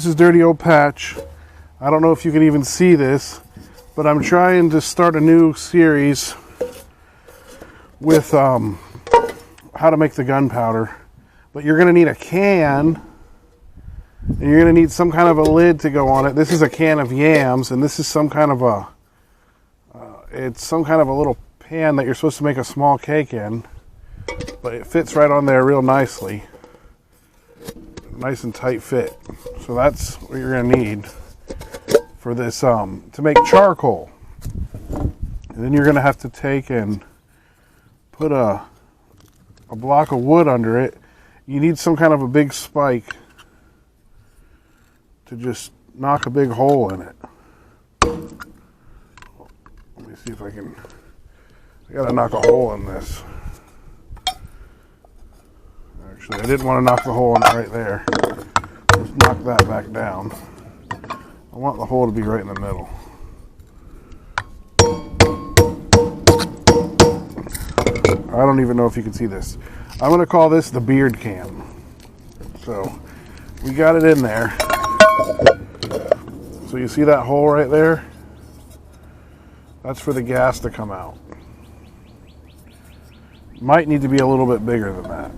This is Dirty Old Patch. I don't know if you can even see this, but I'm trying to start a new series with how to make the gunpowder. But you're going to need a can, and you're going to need some kind of a lid to go on it. This is a can of yams, and this is some kind of a it's some kind of a little pan that you're supposed to make a small cake in, but it fits right on there real nicely. Nice and tight fit. So that's what you're going to need for this to make charcoal. And then you're going to have to take and put a block of wood under it. You need some kind of a big spike to just knock a big hole in it. Let me see if I can. I gotta knock a hole in this. Actually, I didn't want to knock the hole in right there. Just knock that back down. I want the hole to be right in the middle. I don't even know if you can see this. I'm going to call this the beard can. So we got it in there. So you see that hole right there? That's for the gas to come out. Might need to be a little bit bigger than that.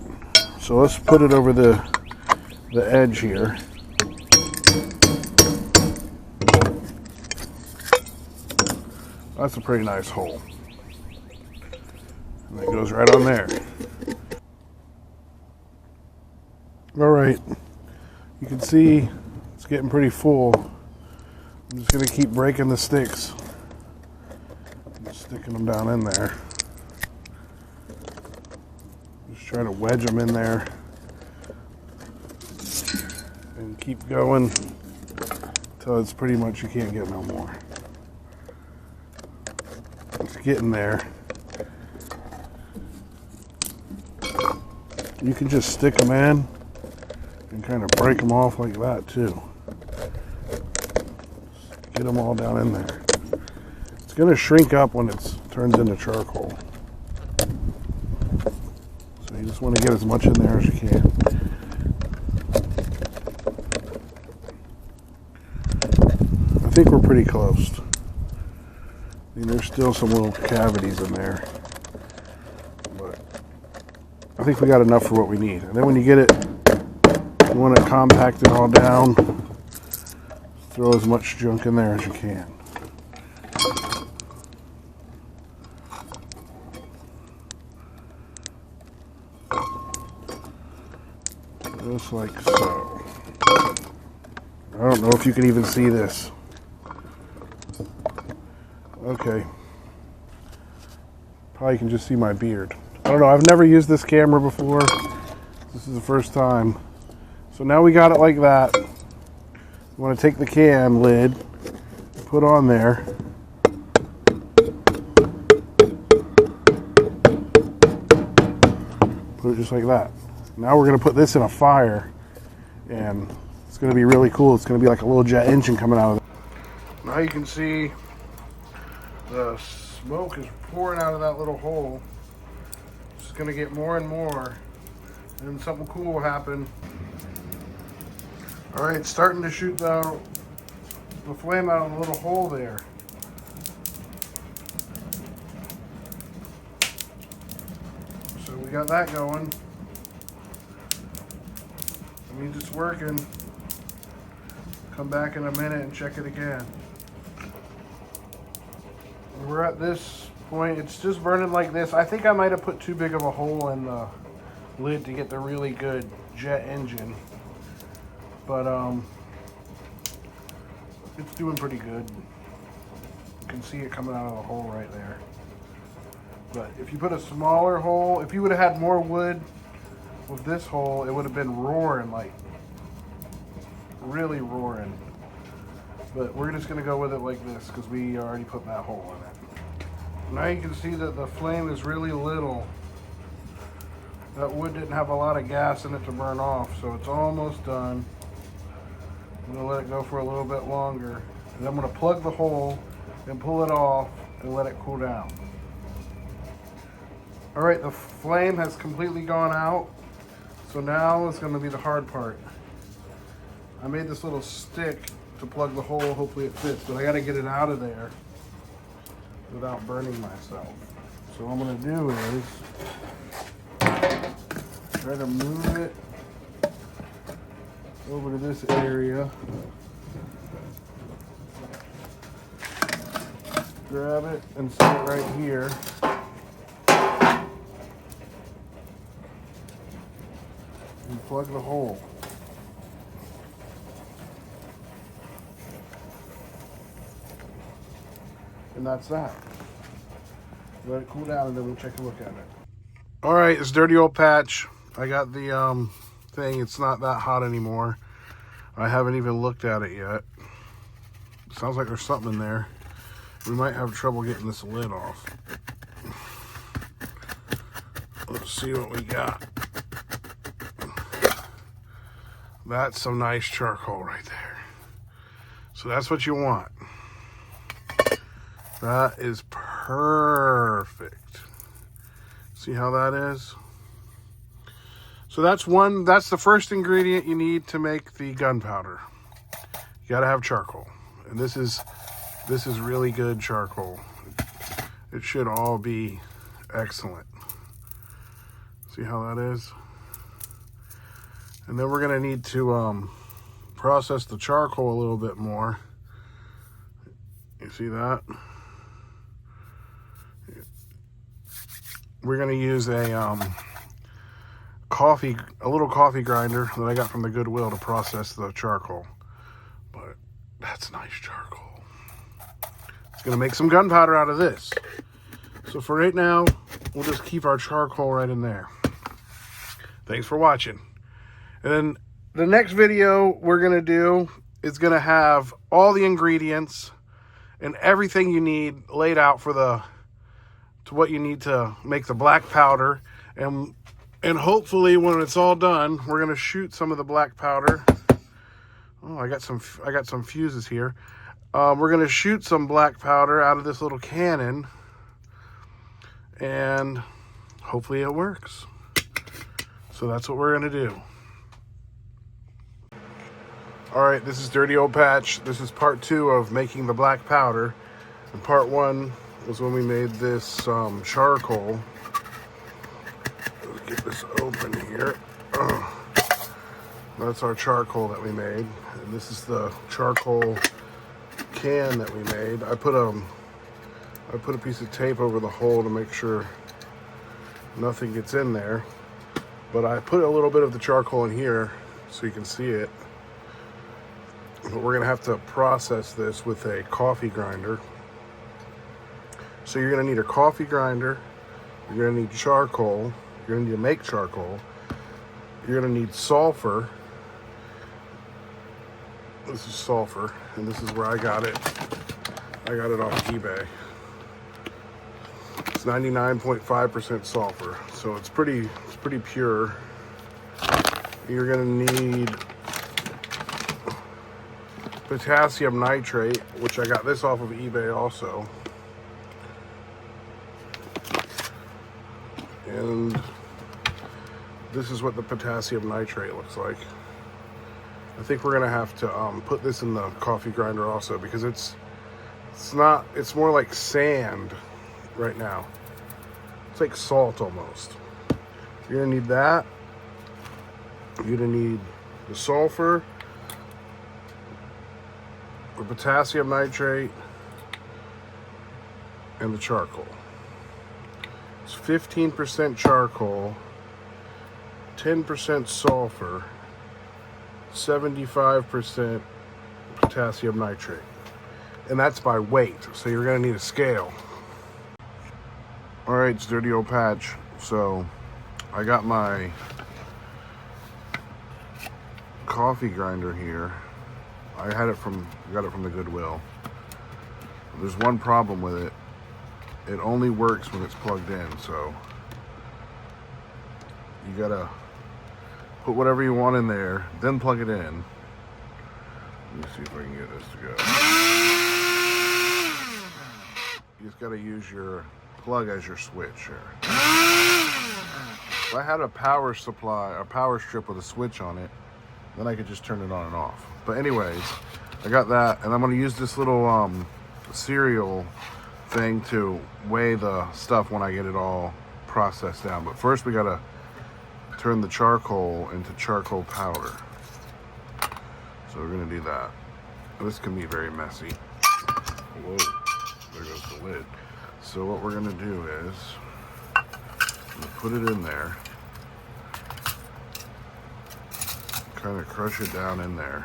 So let's put it over the edge here. That's a pretty nice hole. And it goes right on there. All right, you can see it's getting pretty full. I'm just gonna keep breaking the sticks and sticking them down in there. Just try to wedge them in there and keep going until it's pretty much you can't get no more. It's getting there. You can just stick them in and kind of break them off like that too. Get them all down in there. It's going to shrink up when it turns into charcoal. So you just want to get as much in there as you can. I think we're pretty close. I mean, there's still some little cavities in there, but I think we got enough for what we need. And then when you get it, you want to compact it all down. Throw as much junk in there as you can. Just like so. I don't know if you can even see this. Okay. Probably can just see my beard. I don't know, I've never used this camera before. This is the first time. So now we got it like that. You want to take the can lid, put on there. Put it just like that. Now we're going to put this in a fire, and it's going to be really cool. It's going to be like a little jet engine coming out of it. Now you can see the smoke is pouring out of that little hole. It's going to get more and more, and then something cool will happen. All right, it's starting to shoot the flame out of the little hole there. So we got that going. That means it's working. Come back in a minute and check it again. We're at this point, it's just burning like this. I think I might have put too big of a hole in the lid to get the really good jet engine. But it's doing pretty good. You can see it coming out of the hole right there. But if you put a smaller hole, if you would have had more wood with this hole, it would have been roaring, like really roaring. But we're just gonna go with it like this because we already put that hole in it. Now you can see that the flame is really little. That wood didn't have a lot of gas in it to burn off, so it's almost done. I'm going to let it go for a little bit longer. And I'm going to plug the hole and pull it off and let it cool down. Alright, the flame has completely gone out. So now is going to be the hard part. I made this little stick to plug the hole. Hopefully it fits, but I got to get it out of there without burning myself. So what I'm going to do is try to move it over to this area. Grab it and set it right here. And plug the hole. And that's that. Let it cool down and then we'll take a look at it. All right, it's dirty old patch. I got the thing. It's not that hot anymore. I haven't even looked at it yet. Sounds like there's something in there. We might have trouble getting this lid off. Let's see what we got. That's some nice charcoal right there. So that's what you want. That is perfect. See how that is? So that's the first ingredient you need to make the gunpowder. You gotta have charcoal. And this is really good charcoal. It should all be excellent. See how that is? And then we're gonna need to process the charcoal a little bit more. You see that? We're gonna use a little coffee grinder that I got from the Goodwill to process the charcoal. But that's nice charcoal. It's gonna make some gunpowder out of this. So for right now, we'll just keep our charcoal right in there. Thanks for watching. And then the next video we're gonna do is gonna have all the ingredients and everything you need laid out for what you need to make the black powder. And hopefully when it's all done, we're gonna shoot some of the black powder. Oh, I got some fuses here. We're gonna shoot some black powder out of this little cannon, and hopefully it works. So that's what we're gonna do. All right, this is Dirty Old Patch. This is part 2 of making the black powder. And part 1 was when we made this charcoal. Let's get this open here. That's our charcoal that we made. And this is the charcoal can that we made. I put a piece of tape over the hole to make sure nothing gets in there. But I put a little bit of the charcoal in here so you can see it. But we're gonna have to process this with a coffee grinder. So you're gonna need a coffee grinder, you're gonna need charcoal, you're gonna need to make charcoal, you're gonna need sulfur. This is sulfur, and this is where I got it. I got it off eBay. It's 99.5% sulfur, so it's pretty pure. You're gonna need potassium nitrate, which I got this off of eBay also. And this is what the potassium nitrate looks like. I think we're gonna have to put this in the coffee grinder also, because it's more like sand right now. It's like salt almost. You're gonna need that. You're gonna need the sulfur, the potassium nitrate, and the charcoal. It's 15% charcoal, 10% sulfur, 75% potassium nitrate. And that's by weight, so you're gonna need a scale. All right, it's Dirty Old Patch. So I got my coffee grinder here. I got it from the Goodwill. There's one problem with it. It only works when it's plugged in, so you gotta put whatever you want in there, then plug it in. Let me see if I can get this to go. You just gotta use your plug as your switch here. If I had a power supply, a power strip with a switch on it, then I could just turn it on and off. But anyways, I got that, and I'm gonna use this little cereal thing to weigh the stuff when I get it all processed down. But first we gotta turn the charcoal into charcoal powder. So we're gonna do that. This can be very messy. Whoa, there goes the lid. So what we're gonna do is put it in there, kind of crush it down in there.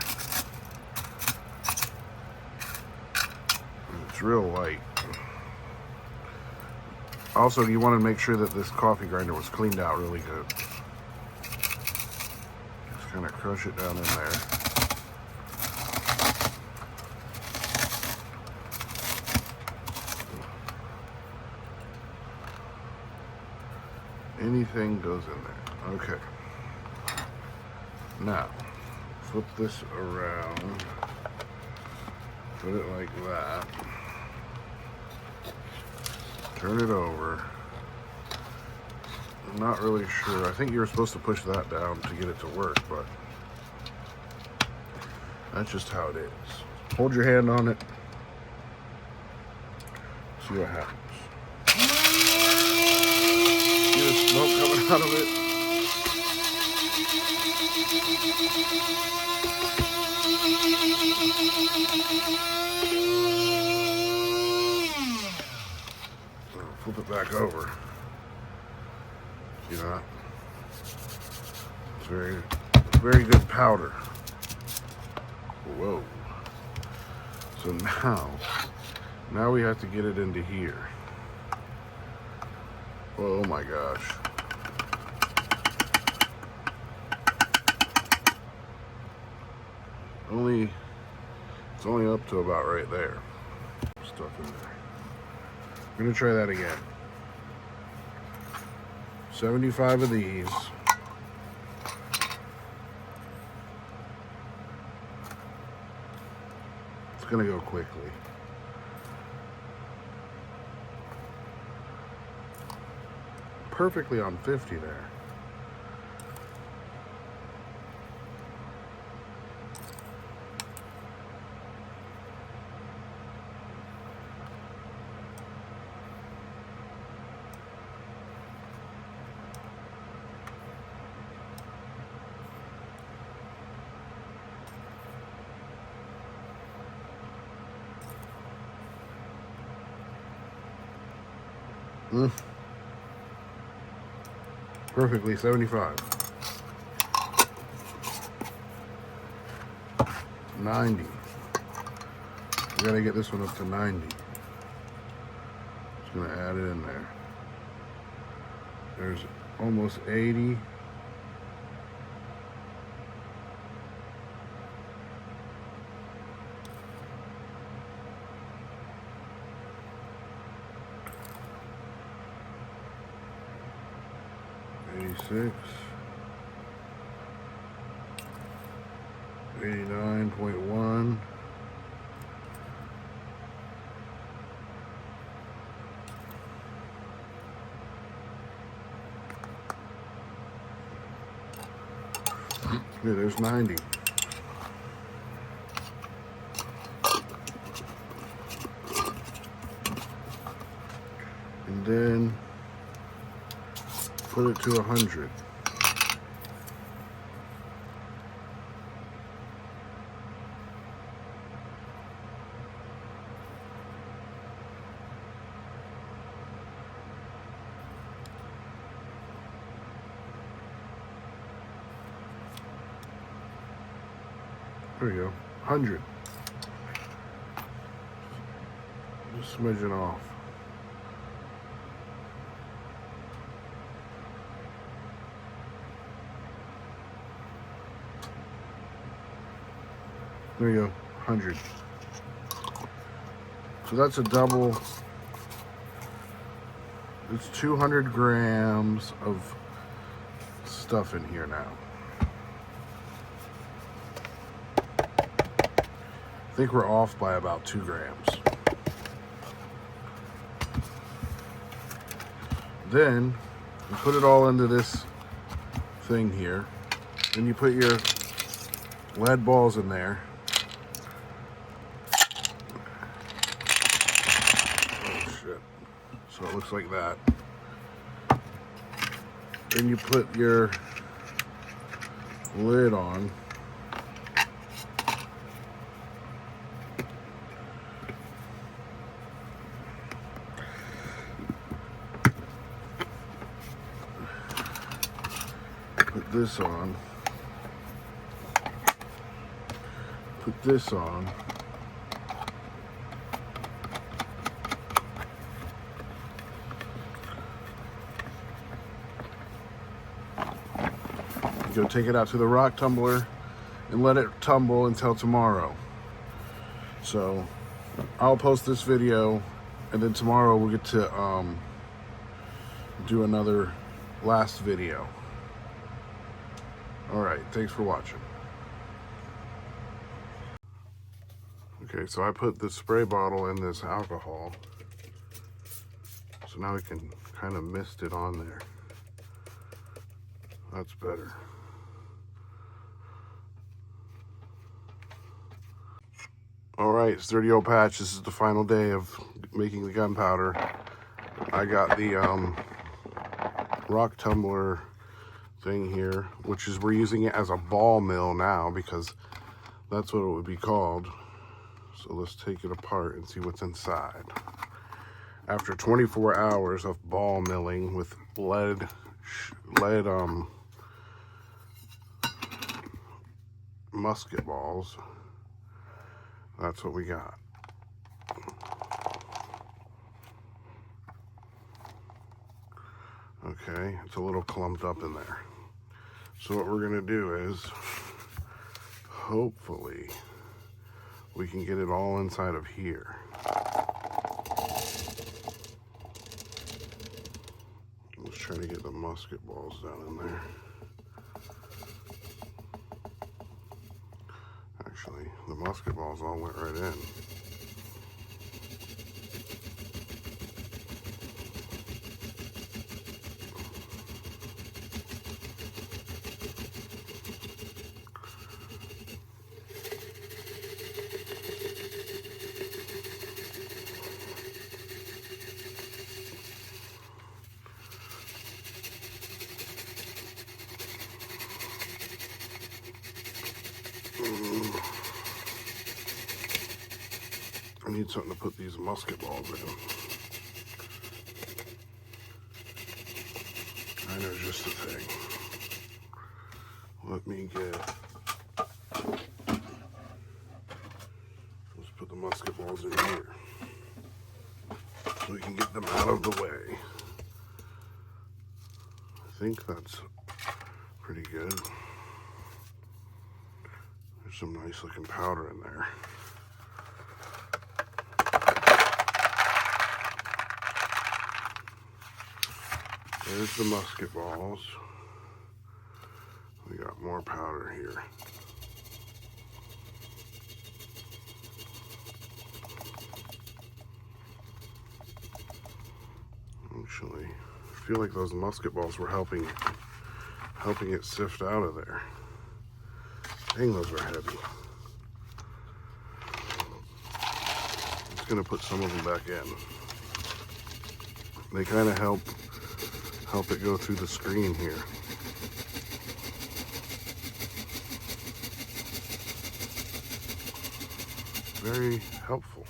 It's real light. Also, you want to make sure that this coffee grinder was cleaned out really good. Just kind of crush it down in there. Anything goes in there. Okay. Now, flip this around. Put it like that. Turn it over. I'm not really sure. I think you were supposed to push that down to get it to work, but that's just how it is. Hold your hand on it. See what happens. See the smoke coming out of it? Flip it back over. See that? It's very good powder. Whoa. So now we have to get it into here. Oh my gosh. It's only up to about right there. Stuff in there. I'm gonna try that again. 75 of these. It's gonna go quickly. Perfectly on 50 there. Perfectly 75. 90. We gotta get this one up to 90. Just gonna add it in there. There's almost 80. Six, 89.1. Yeah, there's 90. And then put it to 100. There we go, 100. Just smidgen off. There you go, 100. So that's a double. It's 200 grams of stuff in here now. I think we're off by about 2 grams. Then you put it all into this thing here. Then you put your lead balls in there. So it looks like that. Then you put your lid on. Put this on. Put this on. Go take it out to the rock tumbler and let it tumble until tomorrow. So I'll post this video, and then tomorrow we'll get to do another last video. All right, thanks for watching. Okay, so I put the spray bottle in this alcohol, so now we can kind of mist it on there. That's better. All right, sturdy old patch. This is the final day of making the gunpowder. I got the rock tumbler thing here, which is, we're using it as a ball mill now because that's what it would be called. So let's take it apart and see what's inside. After 24 hours of ball milling with lead musket balls, that's what we got. Okay, it's a little clumped up in there. So what we're gonna do is, hopefully, we can get it all inside of here. Let's try to get the musket balls down in there. Actually, the musket balls all went right in. I need something to put these musket balls in. I know just the thing. Let me get... Let's put the musket balls in here so we can get them out of the way. I think that's pretty good. There's some nice looking powder in there. There's the musket balls. We got more powder here. Actually, I feel like those musket balls were helping it sift out of there. Dang, those are heavy. I'm just gonna put some of them back in. They kind of help it go through the screen here. Very helpful.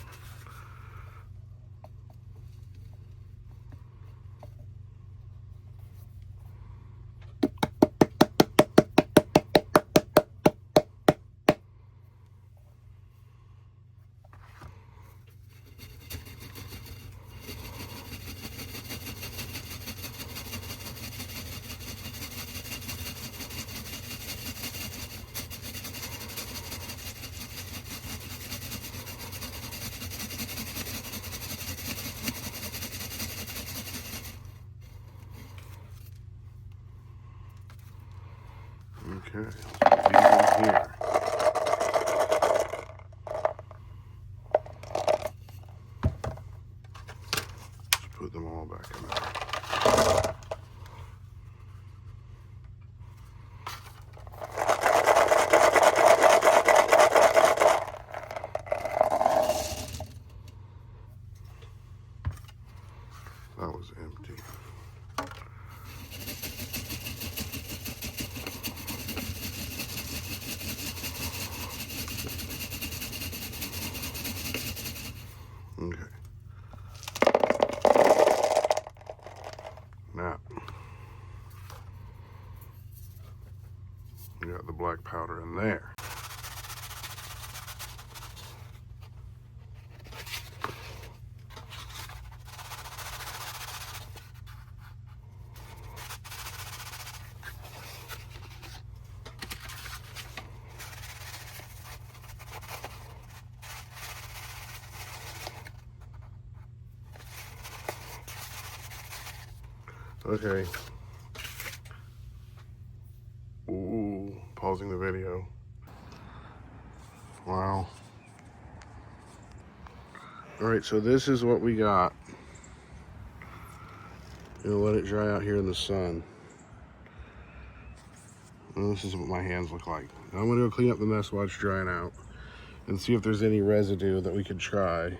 Okay, let's put these in here. Let's put them all back in there. Okay. Ooh, pausing the video. Wow. All right, so this is what we got. Gonna let it dry out here in the sun. And this is what my hands look like. Now I'm gonna go clean up the mess while it's drying out and see if there's any residue that we could try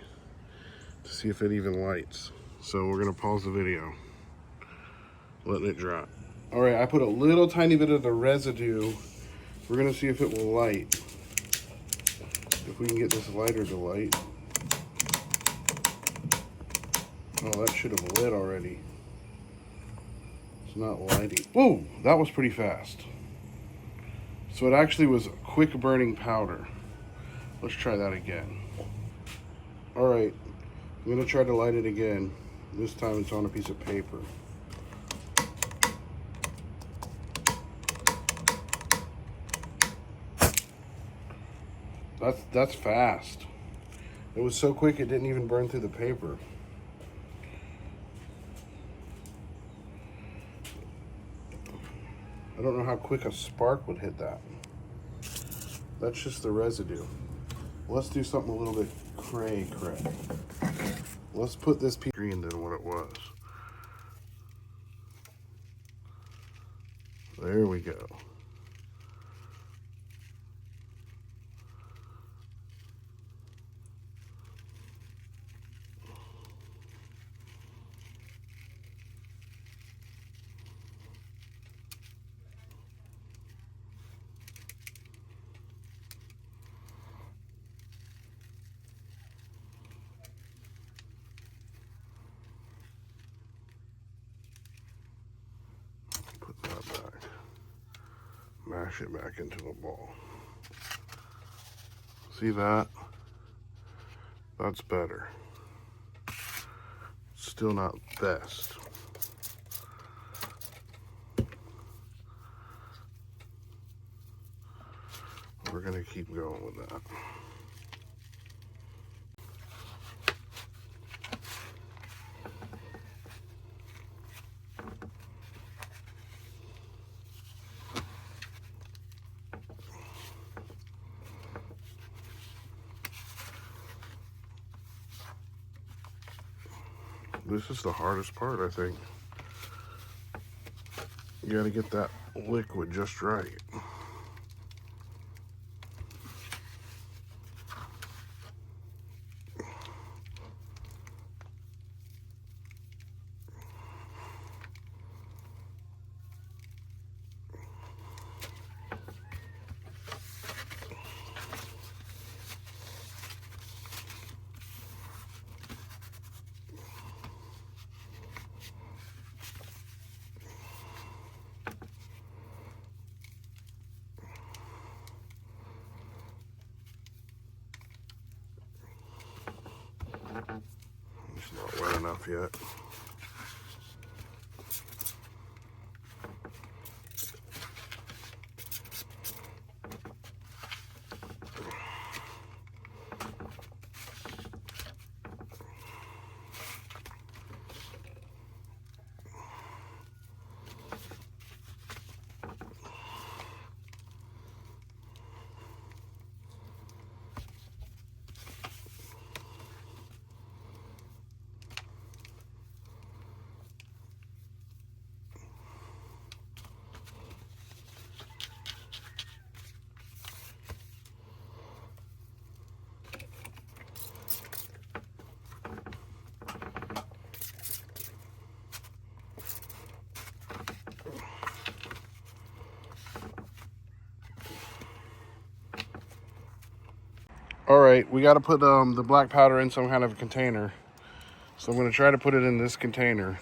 to see if it even lights. So we're gonna pause the video, letting it dry. All right, I put a little tiny bit of the residue. We're gonna see if it will light. If we can get this lighter to light. Oh, that should have lit already. It's not lighting. Whoa, that was pretty fast. So it actually was quick burning powder. Let's try that again. All right, I'm gonna try to light it again. This time it's on a piece of paper. That's fast. It was so quick it didn't even burn through the paper. I don't know how quick a spark would hit that. That's just the residue. Let's do something a little bit cray. Let's put this piece green than what it was. There we go. Put that back. Mash it back into a ball. See that? That's better. Still not best. We're gonna keep going with that. This is the hardest part, I think. You gotta get that liquid just right. It's not wet enough yet. All right, we got to put the black powder in some kind of a container. So I'm going to try to put it in this container.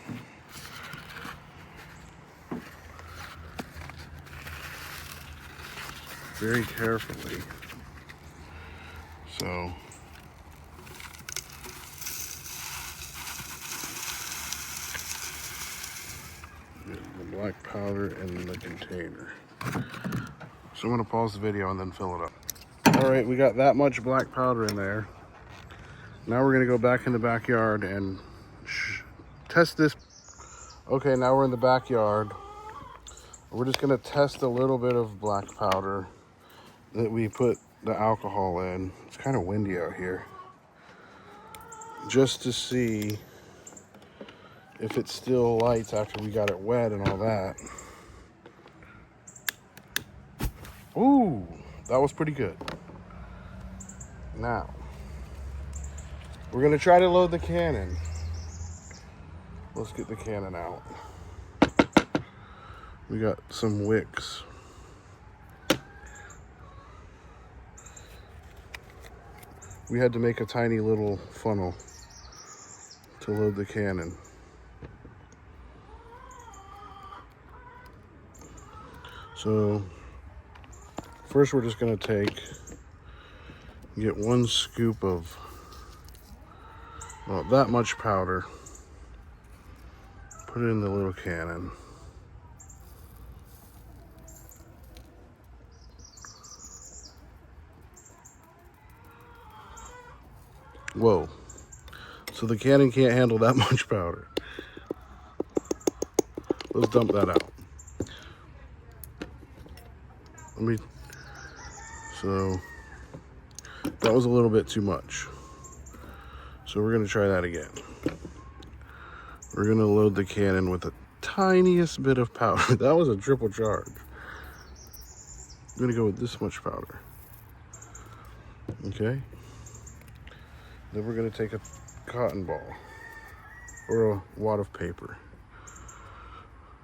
Very carefully. So get the black powder in the container. So I'm going to pause the video and then fill it up. All right, we got that much black powder in there. Now we're gonna go back in the backyard and test this. Okay, now we're in the backyard. We're just gonna test a little bit of black powder that we put the alcohol in. It's kind of windy out here. Just to see if it still lights after we got it wet and all that. Ooh, that was pretty good. Now, we're gonna try to load the cannon. Let's get the cannon out. We got some wicks. We had to make a tiny little funnel to load the cannon. So first we're just gonna get 1 scoop of that much powder, put it in the little cannon. Whoa, so the cannon can't handle that much powder. Let's dump that out. So that was a little bit too much. So we're gonna try that again. We're gonna load the cannon with the tiniest bit of powder. That was a triple charge. I'm gonna go with this much powder. Okay. Then we're gonna take a cotton ball or a wad of paper.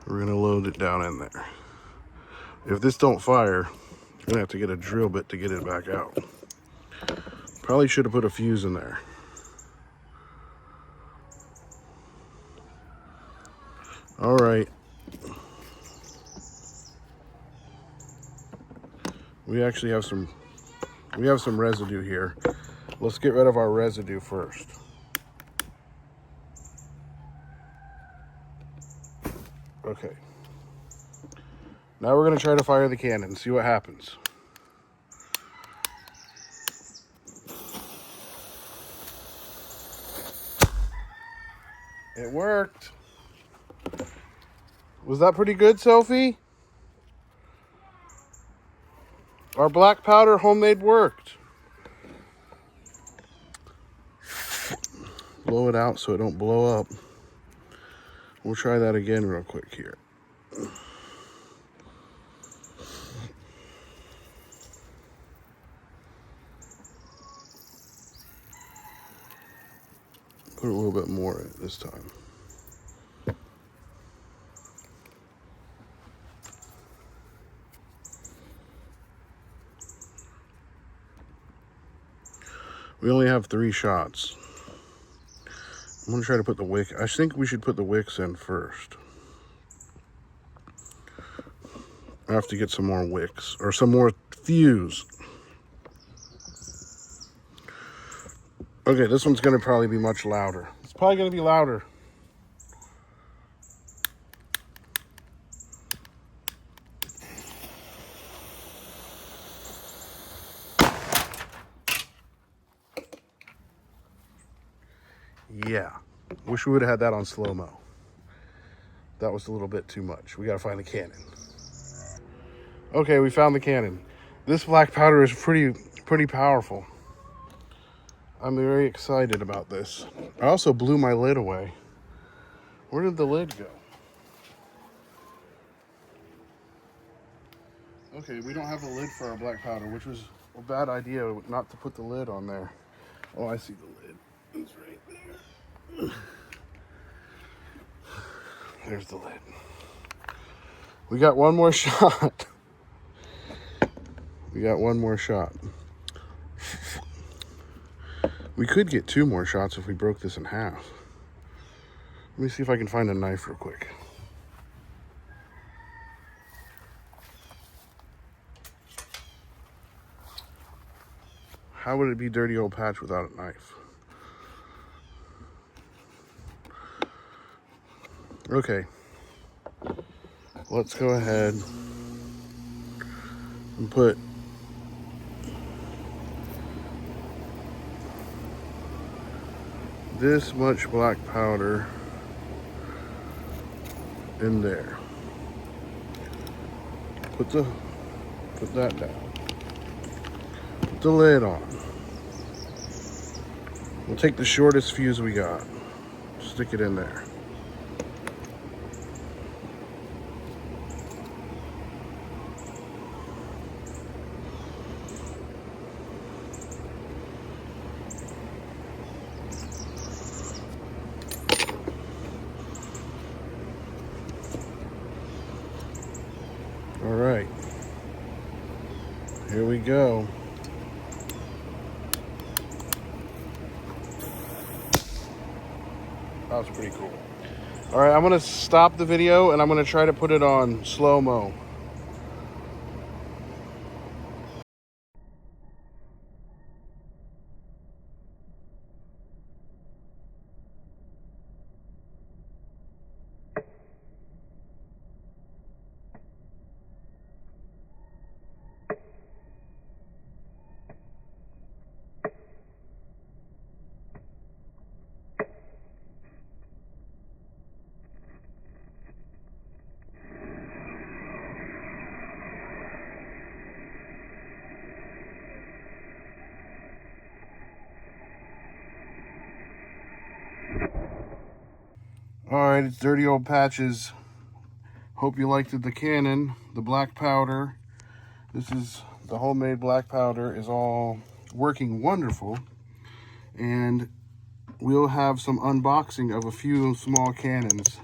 We're gonna load it down in there. If this don't fire, I'm gonna have to get a drill bit to get it back out. Probably should have put a fuse in there. All right. We actually have some residue here. Let's get rid of our residue first. Okay. Now we're gonna try to fire the cannon and see what happens. It worked. Was that pretty good, Sophie? Our black powder homemade worked. Blow it out so it don't blow up. We'll try that again real quick here. Put a little bit more in this time. We only have 3 shots. I'm gonna try to put the wick. I think we should put the wicks in first. I have to get some more wicks or some more fuse. Okay, this one's gonna probably be much louder. It's probably gonna be louder. Yeah, wish we would have had that on slow-mo. That was a little bit too much. We gotta find the cannon. Okay, we found the cannon. This black powder is pretty powerful. I'm very excited about this. I also blew my lid away. Where did the lid go? Okay, we don't have a lid for our black powder, which was a bad idea not to put the lid on there. Oh, I see the lid. It's right there. There's the lid. We got one more shot. We got one more shot. We could get 2 more shots if we broke this in half. Let me see if I can find a knife real quick. How would it be dirty old patch without a knife? Okay. Let's go ahead and put this much black powder in there. Put that down. Put the lid on. We'll take the shortest fuse we got. Stick it in there. All right, here we go. That was pretty cool. All right, I'm gonna stop the video and I'm gonna try to put it on slow-mo. Alright, it's Dirty Old Patches. Hope you liked the cannon, the black powder. This is the homemade black powder is all working wonderful. And we'll have some unboxing of a few small cannons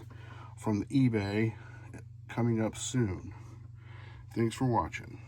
from eBay coming up soon. Thanks for watching.